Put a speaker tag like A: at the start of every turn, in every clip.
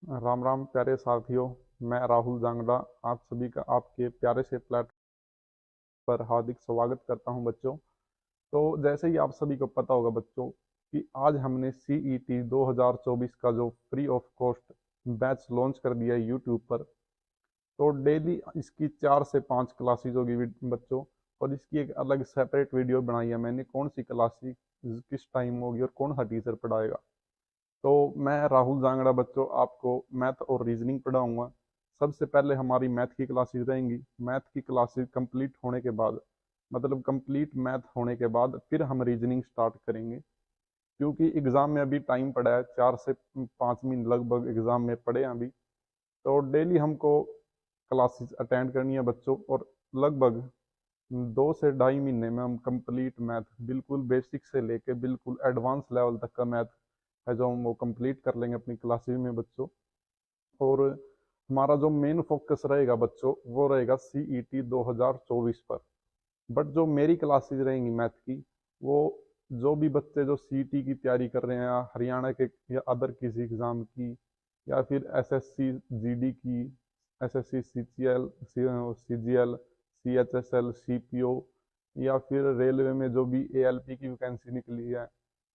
A: राम राम प्यारे साथियों। मैं राहुल जांगड़ा आप सभी का आपके प्यारे से प्लेटफॉर्म पर हार्दिक स्वागत करता हूं बच्चों। तो जैसे ही आप सभी को पता होगा बच्चों कि आज हमने CET 2024 का जो free of cost batch launch कर दिया है यूट्यूब पर। तो डेली इसकी 4 से 5 क्लासेज होगी बच्चों। और इसकी एक अलग सेपरेट वीडियो बनाई है मैंने, कौन सी क्लासेज किस टाइम होगी और कौन सा टीचर पढ़ाएगा। तो मैं राहुल जांगड़ा बच्चों आपको मैथ और रीजनिंग पढ़ाऊंगा। सबसे पहले हमारी मैथ की क्लासेस रहेंगी। मैथ की क्लासेस कंप्लीट होने के बाद, मतलब कंप्लीट मैथ होने के बाद फिर हम रीजनिंग स्टार्ट करेंगे, क्योंकि एग्ज़ाम में अभी टाइम पड़ा है, 4 से 5 महीने लगभग एग्ज़ाम में पड़े हैं अभी। तो डेली हमको क्लासेस अटेंड करनी है बच्चों, और लगभग 2 से ढाई महीने में हम कंप्लीट मैथ बिल्कुल बेसिक से लेके बिल्कुल एडवांस लेवल तक का मैथ है जो हम वो कंप्लीट कर लेंगे अपनी क्लासेस में बच्चों। और हमारा जो मेन फोकस रहेगा बच्चों वो रहेगा CET 2024 पर। बट जो मेरी क्लासेस रहेंगी मैथ की, वो जो भी बच्चे जो CET की तैयारी कर रहे हैं या हरियाणा के या अदर किसी एग्ज़ाम की, या फिर SSC GD की, SSC CGL CGL CHSL CPO, या फिर रेलवे में जो भी ALP की वैकेंसी निकली है,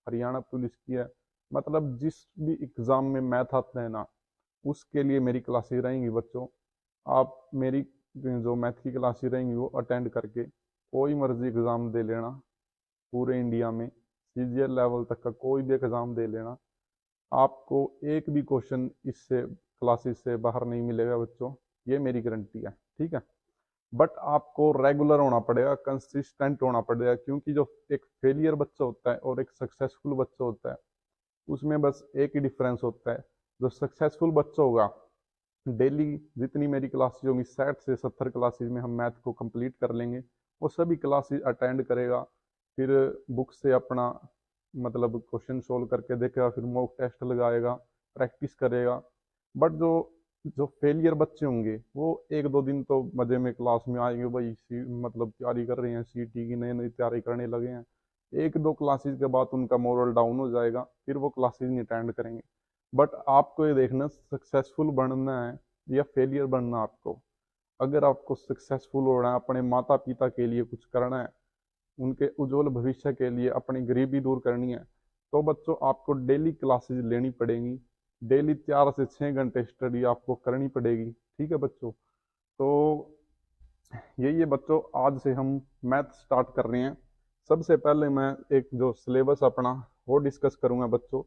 A: हरियाणा पुलिस की है, मतलब जिस भी एग्ज़ाम में मैथ आता है ना, उसके लिए मेरी क्लासेस रहेंगी बच्चों। आप मेरी जो मैथ की क्लासेस रहेंगी वो अटेंड करके कोई मर्जी एग्ज़ाम दे लेना। पूरे इंडिया में CGL लेवल तक का कोई भी एग्ज़ाम दे लेना, आपको एक भी क्वेश्चन इससे क्लासेस से बाहर नहीं मिलेगा बच्चों। ये मेरी गारंटी है, ठीक है। बट आपको रेगुलर होना पड़ेगा, कंसिस्टेंट होना पड़ेगा, क्योंकि जो एक फेलियर बच्चा होता है और एक सक्सेसफुल बच्चा होता है उसमें बस एक ही डिफरेंस होता है। जो सक्सेसफुल बच्चा होगा, डेली जितनी मेरी क्लासेज होंगी 60 से 70 क्लासेज में हम मैथ को कंप्लीट कर लेंगे। वो सभी क्लासेज अटेंड करेगा, फिर बुक से अपना मतलब क्वेश्चन सोल्व करके देखेगा, फिर मॉक टेस्ट लगाएगा, प्रैक्टिस करेगा। बट जो जो फेलियर बच्चे होंगे वो 1-2 दिन तो मज़े में क्लास में आएंगे, भाई मतलब तैयारी कर रहे हैं, CET की नई नई तैयारी करने लगे हैं। 1-2 क्लासेज के बाद उनका मोरल डाउन हो जाएगा, फिर वो क्लासेज नहीं अटेंड करेंगे। बट आपको ये देखना सक्सेसफुल बनना है या फेलियर बनना आपको। अगर आपको सक्सेसफुल होना है, अपने माता पिता के लिए कुछ करना है, उनके उज्जवल भविष्य के लिए अपनी गरीबी दूर करनी है, तो बच्चों आपको डेली क्लासेस लेनी पड़ेंगी। डेली 4 से 6 घंटे स्टडी आपको करनी पड़ेगी, ठीक है बच्चों। तो यही है बच्चों, आज से हम मैथ स्टार्ट कर रहे हैं। सबसे पहले मैं एक जो सिलेबस अपना वो डिस्कस करूंगा बच्चों।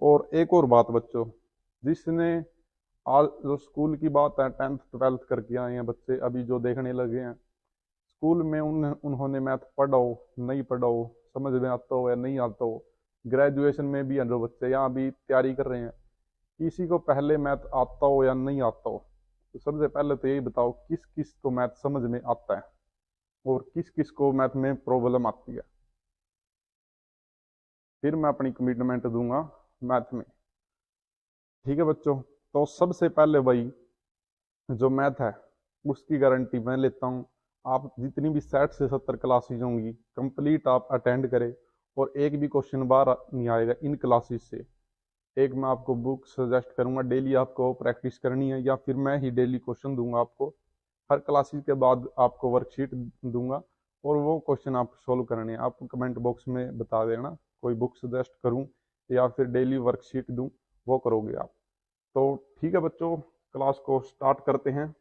A: और एक और बात बच्चों, जिसने आज जो स्कूल की बात है, 10th 12th करके आए हैं बच्चे अभी जो देखने लगे हैं, स्कूल में उन्होंने मैथ पढ़ा हो नहीं पढ़ा हो, समझ में आता हो या नहीं आता हो, ग्रेजुएशन में भी हैं जो बच्चे यहाँ भी तैयारी कर रहे हैं, किसी को पहले मैथ आता हो या नहीं आता हो, तो सबसे पहले तो यही बताओ किस किस को मैथ समझ में आता है और किस किस को मैथ में प्रॉब्लम आती है। फिर मैं अपनी कमिटमेंट दूंगा मैथ में, ठीक है बच्चों। तो सबसे पहले भाई जो मैथ है उसकी गारंटी मैं लेता हूँ। आप जितनी भी 60 से 70 क्लासेज होंगी कंप्लीट आप अटेंड करें, और एक भी क्वेश्चन बाहर नहीं आएगा इन क्लासेज से। एक मैं आपको बुक सजेस्ट करूंगा, डेली आपको प्रैक्टिस करनी है, या फिर मैं ही डेली क्वेश्चन दूंगा आपको। हर क्लासेज के बाद आपको वर्कशीट दूंगा, और वो क्वेश्चन आप सोल्व करने हैं। आप कमेंट बॉक्स में बता देना कोई बुक सजेस्ट करूं या फिर डेली वर्कशीट दूं, वो करोगे आप। तो ठीक है बच्चों, क्लास को स्टार्ट करते हैं।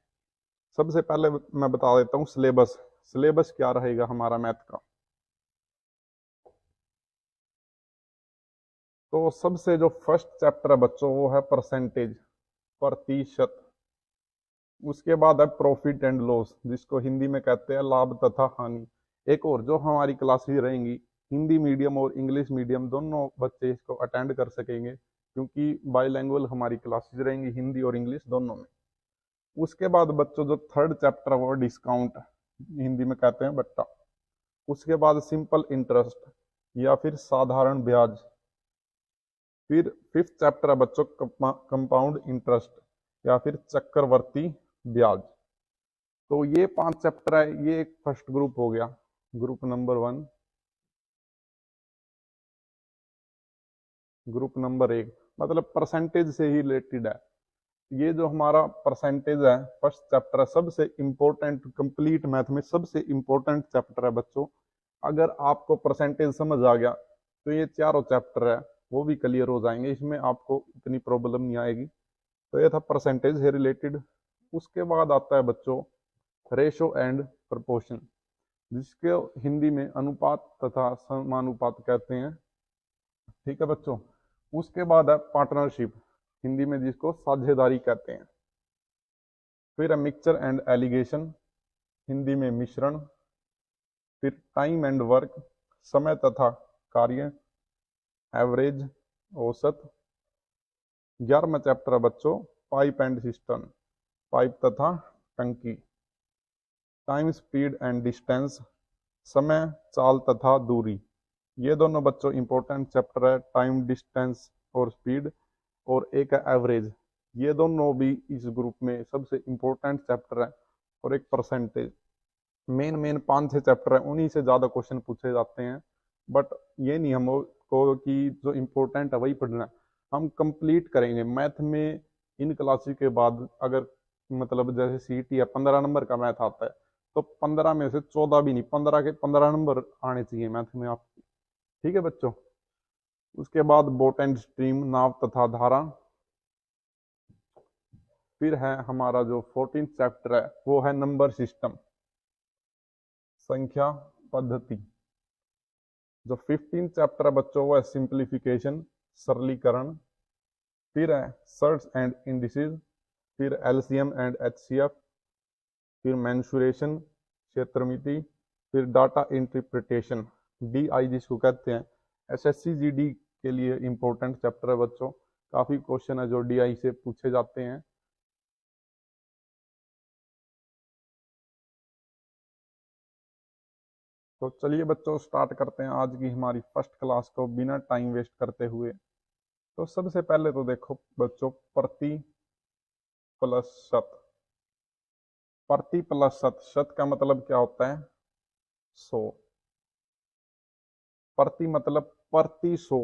A: सबसे पहले मैं बता देता हूँ सिलेबस। सिलेबस क्या रहेगा हमारा मैथ का। तो सबसे जो फर्स्ट चैप्टर है बच्चों वो है परसेंटेज, प्रतिशत। उसके बाद है प्रॉफिट एंड लॉस, जिसको हिंदी में कहते हैं लाभ तथा हानि। एक और जो हमारी क्लासेस रहेंगी, हिंदी मीडियम और इंग्लिश मीडियम दोनों बच्चे इसको अटेंड कर सकेंगे, क्योंकि बाईलैंग्वेज हमारी क्लासेस रहेंगी हिंदी और इंग्लिश दोनों में। उसके बाद बच्चों जो थर्ड चैप्टर है वो डिस्काउंट, हिंदी में कहते हैं बट्टा। उसके बाद सिंपल इंटरेस्ट या फिर साधारण ब्याज। फिर फिफ्थ चैप्टर है बच्चों कंपाउंड इंटरेस्ट या फिर चक्रवर्ती ब्याज। तो ये 5 चैप्टर है, ये एक फर्स्ट ग्रुप हो गया, ग्रुप नंबर 1। ग्रुप नंबर 1 मतलब परसेंटेज से ही रिलेटेड है। ये जो हमारा परसेंटेज है फर्स्ट चैप्टर है, सबसे इम्पोर्टेंट कंप्लीट मैथ में सबसे इम्पोर्टेंट चैप्टर है बच्चों। अगर आपको परसेंटेज समझ आ गया तो ये चारों चैप्टर है वो भी क्लियर हो जाएंगे, इसमें आपको इतनी प्रॉब्लम नहीं आएगी। तो ये था परसेंटेज से रिलेटेड। उसके बाद आता है बच्चों रेशो एंड प्रपोर्शन, जिसके हिंदी में अनुपात तथा समानुपात कहते हैं। ठीक है बच्चों। उसके बाद है पार्टनरशिप, हिंदी में जिसको साझेदारी कहते हैं। फिर है मिक्सचर एंड एलिगेशन, हिंदी में मिश्रण। फिर टाइम एंड वर्क, समय तथा कार्य। एवरेज, औसत। 11वां चैप्टर है बच्चों पाइप एंड सिस्टम, पाइप तथा टंकी। टाइम, स्पीड एंड डिस्टेंस, समय, चाल तथा दूरी। ये दोनों बच्चों इंपॉर्टेंट चैप्टर है, टाइम, डिस्टेंस और स्पीड। और एक है एवरेज, ये दोनों भी इस ग्रुप में सबसे इंपॉर्टेंट चैप्टर है। और एक परसेंटेज। मेन मेन 5-6 चैप्टर है, उन्हीं से ज़्यादा क्वेश्चन पूछे जाते हैं। बट ये नहीं हमको कि जो इम्पोर्टेंट है वही पढ़ना है, हम कंप्लीट करेंगे मैथ में। इन क्लासेस के बाद अगर मतलब जैसे सीईटी है 15 नंबर का मैथ आता है, तो 15 में से 14 भी नहीं, 15 के 15 नंबर आने चाहिए मैथ में आपके। ठीक है बच्चों। उसके बाद बोट एंड स्ट्रीम, नाव तथा धारा। फिर है हमारा जो 14th चैप्टर है वो है नंबर सिस्टम, संख्या पद्धति। जो 15th चैप्टर है बच्चों वो है सिंप्लीफिकेशन, सरलीकरण। फिर है सर्च एंड इंडिसेस। फिर एलसीएम एंड एचसीएफ। फिर मेंसुरेशन, क्षेत्रमिति। फिर डाटा इंटरप्रिटेशन, डीआई जिसको कहते हैं। एसएससी जीडी के लिए इंपॉर्टेंट चैप्टर है बच्चों, काफी क्वेश्चन है जो डीआई से पूछे जाते हैं। तो चलिए बच्चों स्टार्ट करते हैं आज की हमारी फर्स्ट क्लास को बिना टाइम वेस्ट करते हुए। तो सबसे पहले तो देखो बच्चों प्रति प्लस शत। प्रति प्लस शत, शत का मतलब क्या होता है? 100। प्रति मतलब प्रति 100,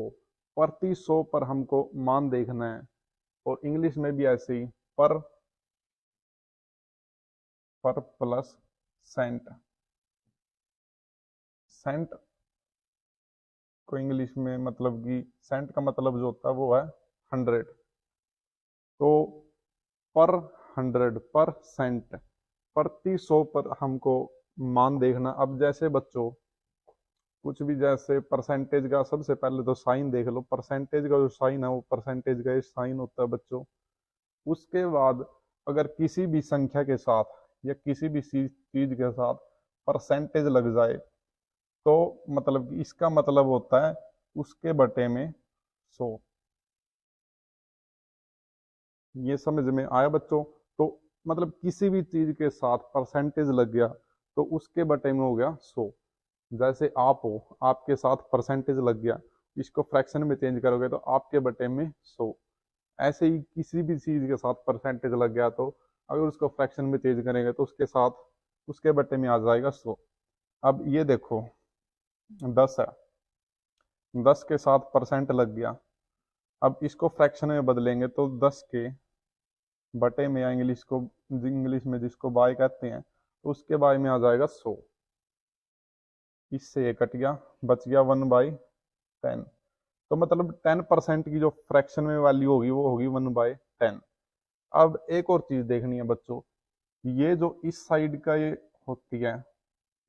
A: प्रति 100 पर हमको मान देखना है। और इंग्लिश में भी ऐसे ही पर प्लस सेंट। सेंट को इंग्लिश में मतलब कि सेंट का मतलब जो होता है वो है 100। तो पर 100 पर सेंट, प्रति 100 पर हमको मान देखना। अब जैसे बच्चों कुछ भी जैसे परसेंटेज का सबसे पहले तो साइन देख लो, परसेंटेज का जो साइन है वो परसेंटेज का साइन होता है बच्चों। उसके बाद अगर किसी भी संख्या के साथ या किसी भी चीज के साथ परसेंटेज लग जाए तो मतलब कि इसका मतलब होता है उसके बटे में 100। ये समझ में आया बच्चों? तो मतलब किसी भी चीज के साथ परसेंटेज लग गया तो उसके बटे में हो गया 100। जैसे आप हो, आपके साथ परसेंटेज लग गया, इसको फ्रैक्शन में चेंज करोगे तो आपके बटे में 100। ऐसे ही किसी भी चीज के साथ परसेंटेज लग गया तो अगर उसको फ्रैक्शन में चेंज करेंगे तो उसके साथ उसके बटे में आ जाएगा 100। अब ये देखो 10 है, 10 के साथ परसेंट लग गया। अब इसको फ्रैक्शन में बदलेंगे तो 10 के बटे में या इंग्लिश में जिसको बाय कहते हैं तो उसके बाय में आ जाएगा 100। इससे ये कट गया, बच गया 1/10। तो मतलब 10% की जो फ्रैक्शन में वैल्यू होगी वो होगी 1/10। अब एक और चीज देखनी है बच्चों, ये जो इस साइड का ये होती है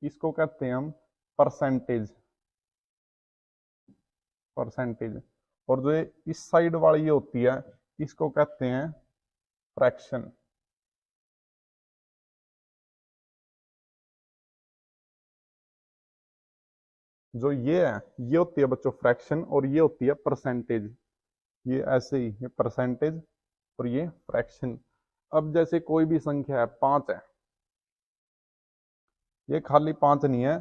A: इसको कहते हैं हम परसेंटेज, परसेंटेज। और जो ये इस साइड वाली ये होती है इसको कहते हैं फ्रैक्शन। जो ये है ये होती है बच्चों फ्रैक्शन और ये होती है परसेंटेज। ये ऐसे ही, ये परसेंटेज और ये फ्रैक्शन। अब जैसे कोई भी संख्या है 5 है, ये खाली 5 नहीं है,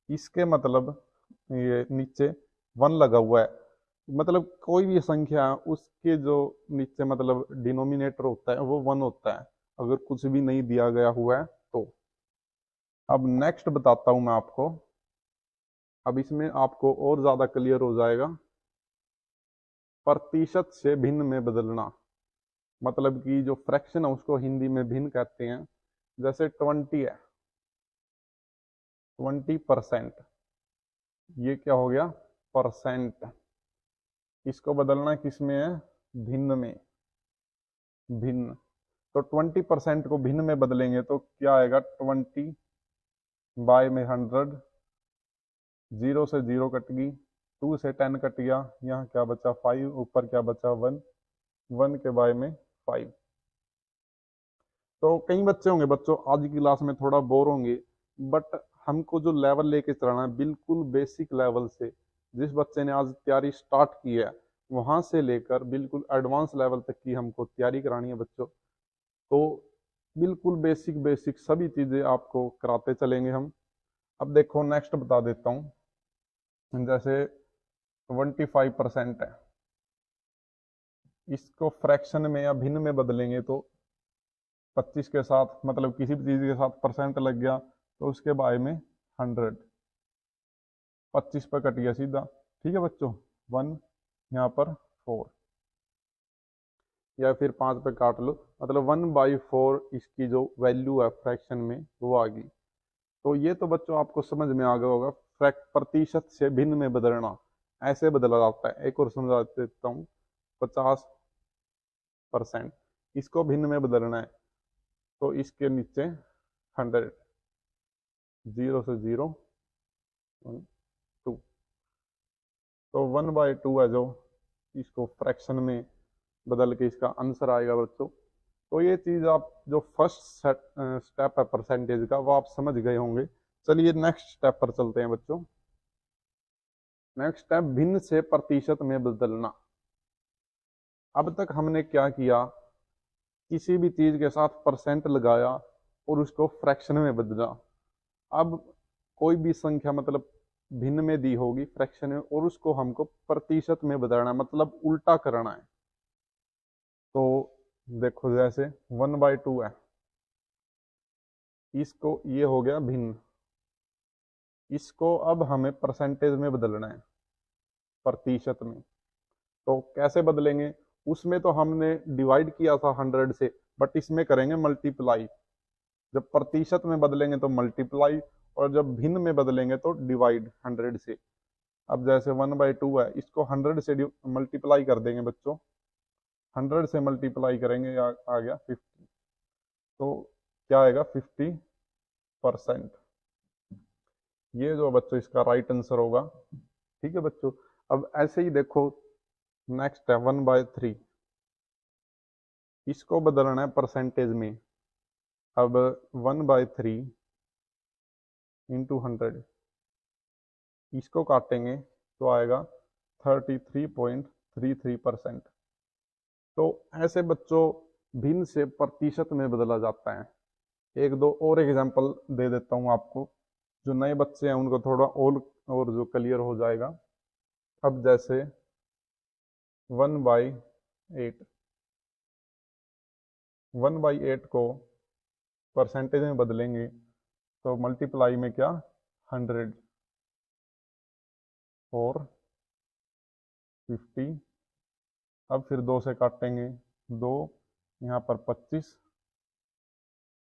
A: इसके मतलब ये नीचे 1 लगा हुआ है। मतलब कोई भी संख्या है, उसके जो नीचे मतलब डिनोमिनेटर होता है वो 1 होता है अगर कुछ भी नहीं दिया गया हुआ है तो। अब नेक्स्ट बताता हूं मैं आपको, अब इसमें आपको और ज्यादा क्लियर हो जाएगा। प्रतिशत से भिन्न में बदलना, मतलब कि जो फ्रैक्शन है उसको हिंदी में भिन्न कहते हैं। जैसे 20 है, 20%, ये क्या हो गया, परसेंट। इसको बदलना किस में है, भिन्न में, भिन्न। तो 20% को भिन्न में बदलेंगे तो क्या आएगा, 20 बाय में 100, 0 से 0 कट गई, 2 से 10 कट गया, यहाँ क्या बचा 5, ऊपर क्या बचा 1, 1 के बाय में 5। तो कई बच्चे होंगे बच्चों आज की क्लास में थोड़ा बोर होंगे, बट हमको जो लेवल लेके चलना है बिल्कुल बेसिक लेवल से, जिस बच्चे ने आज तैयारी स्टार्ट की है वहां से लेकर बिल्कुल एडवांस लेवल तक की हमको तैयारी करानी है बच्चों। तो बिल्कुल बेसिक बेसिक सभी चीजें आपको कराते चलेंगे हम। अब देखो नेक्स्ट बता देता हूँ। जैसे 25% है, इसको फ्रैक्शन में या भिन्न में बदलेंगे तो 25 के साथ, मतलब किसी भी चीज के साथ परसेंट लग गया तो उसके बाय में 100, 25 पर कट गया सीधा, ठीक है बच्चों, 1, यहाँ पर 4, या फिर 5 पे काट लो, मतलब 1/4 इसकी जो वैल्यू है फ्रैक्शन में वो आ गई। तो ये तो बच्चों आपको समझ में आ गया होगा, प्रतिशत से भिन्न में बदलना ऐसे बदला जाता है। एक और समझा देता हूँ, 50%, इसको भिन्न में बदलना है तो इसके नीचे 100, 0 से 0, 1, 2, तो 1/2 है जो इसको फ्रैक्शन में बदल के इसका आंसर आएगा बच्चों। तो ये चीज आप जो फर्स्ट स्टेप है परसेंटेज का वो आप समझ गए होंगे। चलिए नेक्स्ट स्टेप पर चलते हैं बच्चों। नेक्स्ट स्टेप, भिन्न से प्रतिशत में बदलना। अब तक हमने क्या किया, किसी भी चीज के साथ परसेंट लगाया और उसको फ्रैक्शन में बदला। अब कोई भी संख्या मतलब भिन्न में दी होगी फ्रैक्शन में और उसको हमको प्रतिशत में बदलना है, मतलब उल्टा करना है। तो देखो जैसे 1/2 है, इसको ये हो गया भिन्न, इसको अब हमें परसेंटेज में बदलना है, प्रतिशत में। तो कैसे बदलेंगे, उसमें तो हमने डिवाइड किया था 100 से, बट इसमें करेंगे मल्टीप्लाई। जब प्रतिशत में बदलेंगे तो मल्टीप्लाई, और जब भिन्न में बदलेंगे तो डिवाइड 100 से। अब जैसे 1/2 है, इसको 100 से मल्टीप्लाई कर देंगे बच्चों, 100 से मल्टीप्लाई करेंगे, आ गया 50। तो क्या आएगा, 50%। ये जो बच्चों इसका राइट आंसर होगा, ठीक है बच्चों। अब ऐसे ही देखो नेक्स्ट है 1/3, इसको बदलना है परसेंटेज में। अब 1/3 इंटू 100, इसको काटेंगे तो आएगा 33.33%। तो ऐसे बच्चों भिन्न से प्रतिशत में बदला जाता है। एक दो और एग्जांपल दे देता हूँ आपको, जो नए बच्चे हैं उनको थोड़ा और जो क्लियर हो जाएगा। अब जैसे 1/8, 1/8 को परसेंटेज में बदलेंगे तो मल्टीप्लाई में क्या, 100 और 50। अब फिर 2 से काटेंगे, 2, यहाँ पर 25।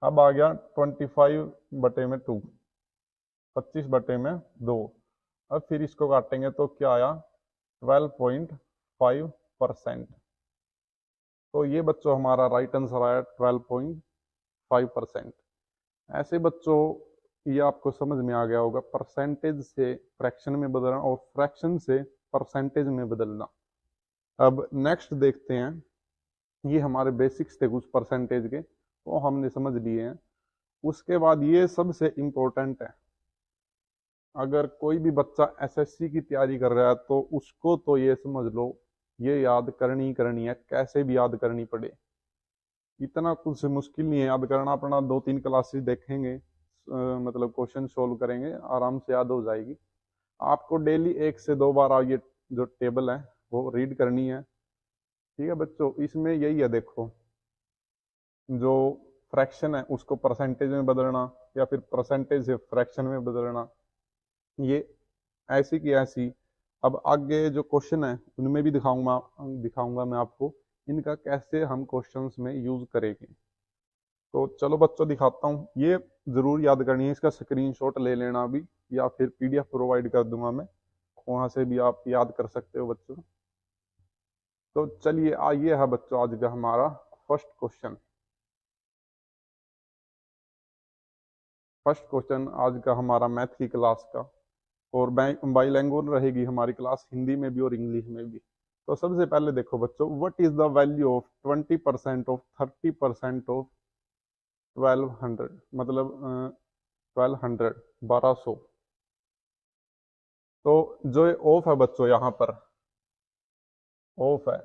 A: अब आ गया 25/2, 25/2। अब फिर इसको काटेंगे तो क्या आया, 12.5%। तो ये बच्चों हमारा राइट आंसर आया 12.5%। ऐसे बच्चों ये आपको समझ में आ गया होगा, परसेंटेज से फ्रैक्शन में बदलना और फ्रैक्शन से परसेंटेज में बदलना। अब नेक्स्ट देखते हैं, ये हमारे बेसिक्स थे कुछ परसेंटेज के, तो हमने समझ लिए हैं। उसके बाद ये सबसे इम्पोर्टेंट है, अगर कोई भी बच्चा एसएससी की तैयारी कर रहा है तो उसको तो ये समझ लो ये याद करनी है, कैसे भी याद करनी पड़े। इतना कुछ मुश्किल नहीं है याद करना, अपना 2-3 क्लासेस देखेंगे, मतलब क्वेश्चन सोल्व करेंगे, आराम से याद हो जाएगी। आपको डेली 1 से 2 बार ये जो टेबल है वो रीड करनी है, ठीक है बच्चों। इसमें यही है, देखो जो फ्रैक्शन है उसको परसेंटेज में बदलना या फिर परसेंटेज से फ्रैक्शन में बदलना, ये ऐसी की ऐसी। अब आगे जो क्वेश्चन है उनमें भी दिखाऊंगा मैं आपको, इनका कैसे हम क्वेश्चंस में यूज करेंगे। तो चलो बच्चों दिखाता हूँ, ये जरूर याद करनी है, इसका स्क्रीनशॉट ले लेना अभी, या फिर पीडीएफ प्रोवाइड कर दूंगा मैं, वहां से भी आप याद कर सकते हो बच्चों। तो चलिए आइए है बच्चों आज का हमारा फर्स्ट क्वेश्चन। फर्स्ट क्वेश्चन आज का हमारा मैथ की क्लास का, और बाईलैंग्वेज रहेगी हमारी क्लास, हिंदी में भी और इंग्लिश में भी। तो सबसे पहले देखो बच्चों, what is the value of 20% of 30% of 1200, मतलब 1200, 1200। तो जो ये ऑफ है बच्चों, यहाँ पर ऑफ है,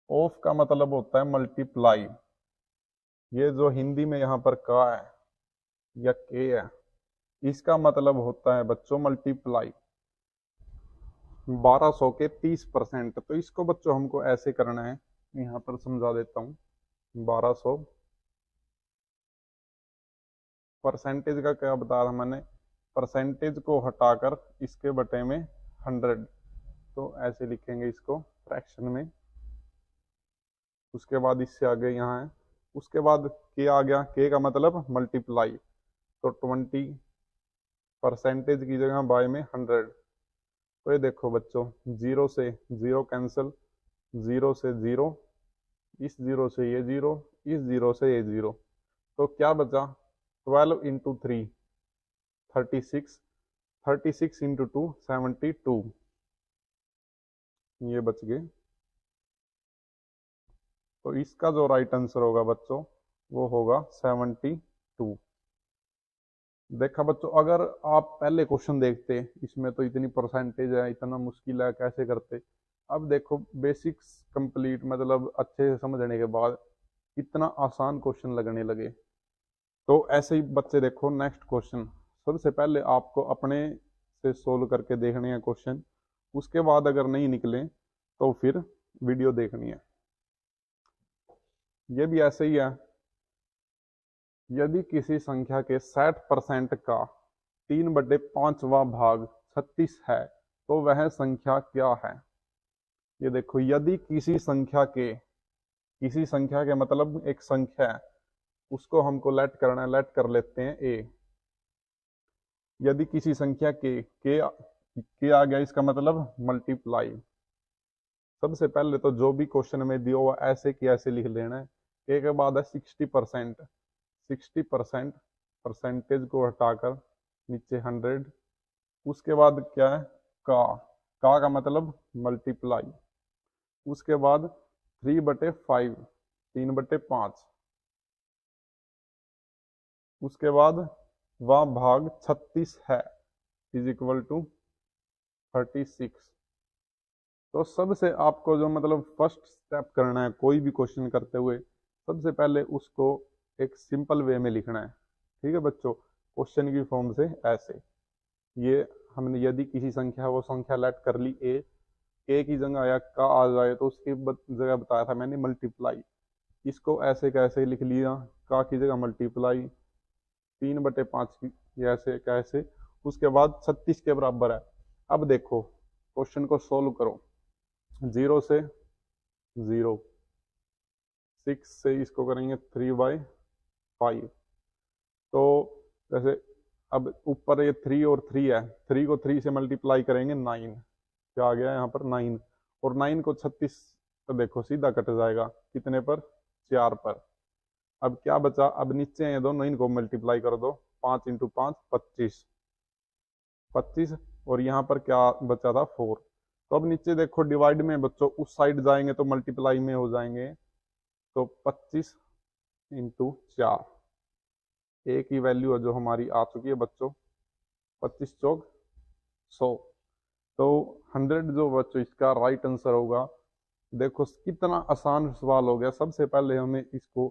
A: ऑफ का मतलब होता है मल्टीप्लाई। ये जो हिंदी में यहाँ पर का है या के है, इसका मतलब होता है बच्चों मल्टीप्लाई 1200 के 30%। तो इसको बच्चों हमको ऐसे करना है, यहाँ पर समझा देता हूँ। 1200 परसेंटेज का क्या बताया था मैंने, परसेंटेज को हटाकर इसके बटे में 100, तो ऐसे लिखेंगे इसको फ्रैक्शन में। उसके बाद इससे आगे यहाँ है, उसके बाद के आ गया, के का मतलब मल्टीप्लाई, तो 20 परसेंटेज की जगह बाय में 100। तो ये देखो बच्चों, जीरो से जीरो कैंसिल, जीरो से जीरो, इस जीरो से ये जीरो, इस जीरो से ये जीरो, तो क्या बचा 12 इंटू 3 36, 36 इंटू 2 72, ये बच गए। तो इसका जो राइट आंसर होगा बच्चों वो होगा 72। देखा बच्चों, अगर आप पहले क्वेश्चन देखते, इसमें तो इतनी परसेंटेज है, इतना मुश्किल है, कैसे करते। अब देखो बेसिक्स कंप्लीट, मतलब अच्छे से समझने के बाद इतना आसान क्वेश्चन लगने लगे। तो ऐसे ही बच्चे देखो नेक्स्ट क्वेश्चन, सबसे पहले आपको अपने से सोल्व करके देखने हैं क्वेश्चन, उसके बाद अगर नहीं निकले तो फिर वीडियो देखनी है। ये भी ऐसे ही है, यदि किसी संख्या के 60% का 3/5वां भाग 36 है तो वह संख्या क्या है। ये देखो, यदि किसी संख्या के, किसी संख्या के मतलब एक संख्या है, उसको हमको लेट करना है, लेट कर लेते हैं ए। यदि किसी संख्या के आ गया, इसका मतलब मल्टीप्लाई। सबसे पहले तो जो भी क्वेश्चन में दिया हुआ ऐसे की ऐसे लिख लेना है। के के बाद है 60%, 60% परसेंटेज को हटाकर नीचे 100, उसके बाद क्या है का मतलब मल्टीप्लाई, उसके बाद 3/5, 3/5, उसके बाद वह भाग 36 है इज इक्वल टू 36। तो सबसे आपको जो मतलब फर्स्ट स्टेप करना है कोई भी क्वेश्चन करते हुए, सबसे पहले उसको एक सिंपल वे में लिखना है। ठीक है बच्चों, क्वेश्चन की फॉर्म से ऐसे, ये हमने यदि किसी संख्या, वो संख्या लेट कर ली ए की जगह या का आ जाए तो उसकी जगह बताया था मैंने मल्टीप्लाई, इसको ऐसे कैसे लिख लिया, का की जगह मल्टीप्लाई 3/5 की, ऐसे कैसे, उसके बाद 36 के बराबर है। अब देखो क्वेश्चन को सोल्व करो, 0 से 0, 6 से इसको करेंगे 3/5। तो जैसे अब ऊपर ये 3 और 3 है, 3 को 3 से मल्टीप्लाई करेंगे 9, क्या आ गया यहाँ पर 9, और 9 को 36 तो देखो सीधा कट जाएगा, कितने पर, 4 पर। अब क्या बचा, अब नीचे ये दोनों इनको मल्टीप्लाई कर दो, 5 इंटू 5 25, 25, और यहाँ पर क्या बचा था 4। तो अब नीचे देखो डिवाइड में बच्चों उस साइड जाएंगे तो मल्टीप्लाई में हो जाएंगे, तो 25 इंटू 4, ए की वैल्यू है जो हमारी आ चुकी है बच्चों 25 चौक 100। तो 100 जो बच्चों इसका राइट आंसर होगा। देखो कितना आसान सवाल हो गया। सबसे पहले हमें इसको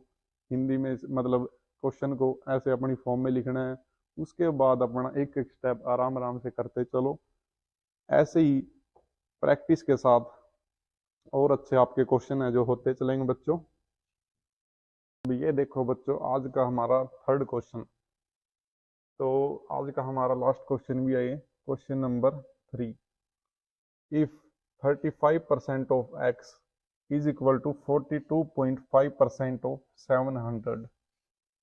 A: हिंदी में मतलब क्वेश्चन को ऐसे अपनी फॉर्म में लिखना है, उसके बाद अपना एक एक स्टेप आराम आराम से करते चलो। ऐसे ही प्रैक्टिस के साथ और अच्छे आपके क्वेश्चन है जो होते चलेंगे बच्चों। अब ये देखो बच्चों, आज का हमारा थर्ड क्वेश्चन, तो आज का हमारा लास्ट क्वेश्चन भी है, question number 3। If 35% of x is equal to 42.5% of 700.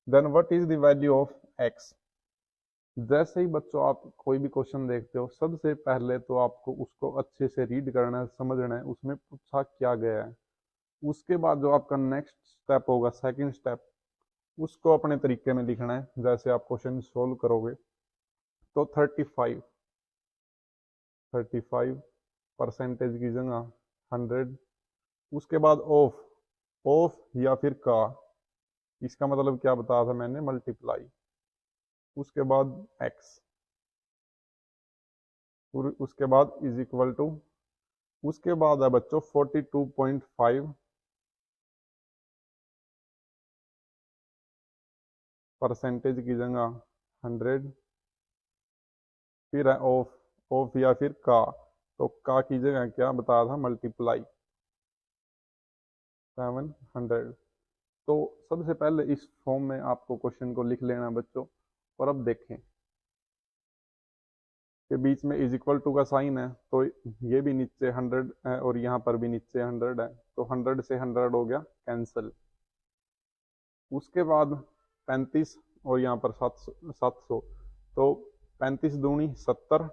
A: Then what is the value of x? जैसे ही बच्चों आप कोई भी क्वेश्चन देखते हो, सबसे पहले तो आपको उसको अच्छे से रीड करना है, समझना है उसमें पूछा क्या गया है। उसके बाद जो आपका नेक्स्ट स्टेप होगा, सेकंड स्टेप, उसको अपने तरीके में लिखना है। जैसे आप क्वेश्चन सोल्व करोगे तो 35 परसेंटेज की जगह 100, उसके बाद ऑफ या फिर का, इसका मतलब क्या बताया था मैंने, मल्टीप्लाई, उसके बाद x, उसके बाद इज इक्वल टू, उसके बाद है बच्चों 42.5 परसेंटेज की जगह 100, फिर है ऑफ या फिर का, तो का की जगह क्या बताया था, मल्टीप्लाई 700। तो सबसे पहले इस फॉर्म में आपको क्वेश्चन को लिख लेना बच्चों। और अब देखें के बीच में इज इक्वल टू का साइन है, तो ये भी नीचे 100 है और यहाँ पर भी नीचे 100 है, तो 100 से 100 हो गया कैंसिल। उसके बाद 35 और यहाँ पर 700, तो 35 दूनी 70,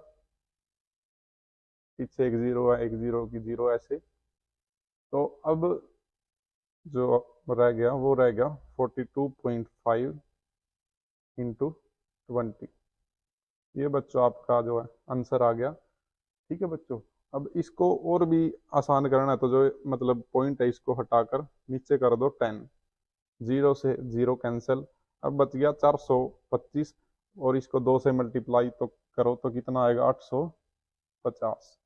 A: पीछे एक जीरो है, एक जीरो की जीरो ऐसे। तो अब जो रह गया वो रह गया 42.5 इंटू 20। ये बच्चों आपका जो है आंसर आ गया। ठीक है बच्चों, अब इसको और भी आसान करना है, तो जो मतलब पॉइंट है इसको हटाकर नीचे कर दो 10, जीरो से जीरो कैंसिल, अब बच गया 425, और इसको 2 से मल्टीप्लाई तो करो तो कितना आएगा, 850।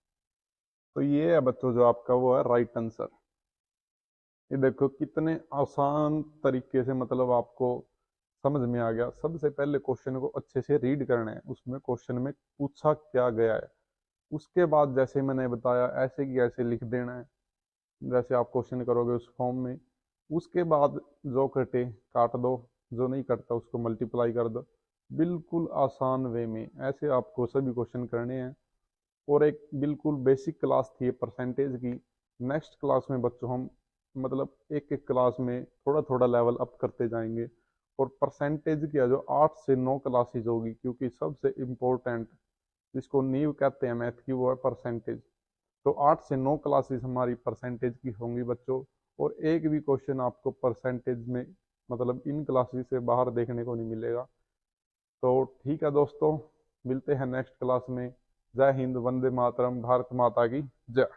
A: तो ये है बच्चों जो आपका वो है राइट आंसर। ये देखो कितने आसान तरीके से मतलब आपको समझ में आ गया। सबसे पहले क्वेश्चन को अच्छे से रीड करना है, उसमें क्वेश्चन में पूछा क्या गया है, उसके बाद जैसे मैंने बताया ऐसे की ऐसे लिख देना है, जैसे आप क्वेश्चन करोगे उस फॉर्म में। उसके बाद जो कटे काट दो, जो नहीं कटता उसको मल्टीप्लाई कर दो। बिल्कुल आसान वे में ऐसे आपको सभी क्वेश्चन करने हैं। और एक बिल्कुल बेसिक क्लास थी परसेंटेज की। नेक्स्ट क्लास में बच्चों हम मतलब एक एक क्लास में थोड़ा थोड़ा लेवल अप करते जाएंगे। और परसेंटेज की जो 8 से 9 क्लासेज होगी, क्योंकि सबसे इम्पोर्टेंट जिसको नींव कहते हैं मैथ की वो है परसेंटेज। तो 8 से 9 क्लासेस हमारी परसेंटेज की होंगी बच्चों। और एक भी क्वेश्चन आपको परसेंटेज में मतलब इन क्लासेस से बाहर देखने को नहीं मिलेगा। तो ठीक है दोस्तों, मिलते हैं नेक्स्ट क्लास में। जय हिंद, वंदे मातरम, भारत माता की जय।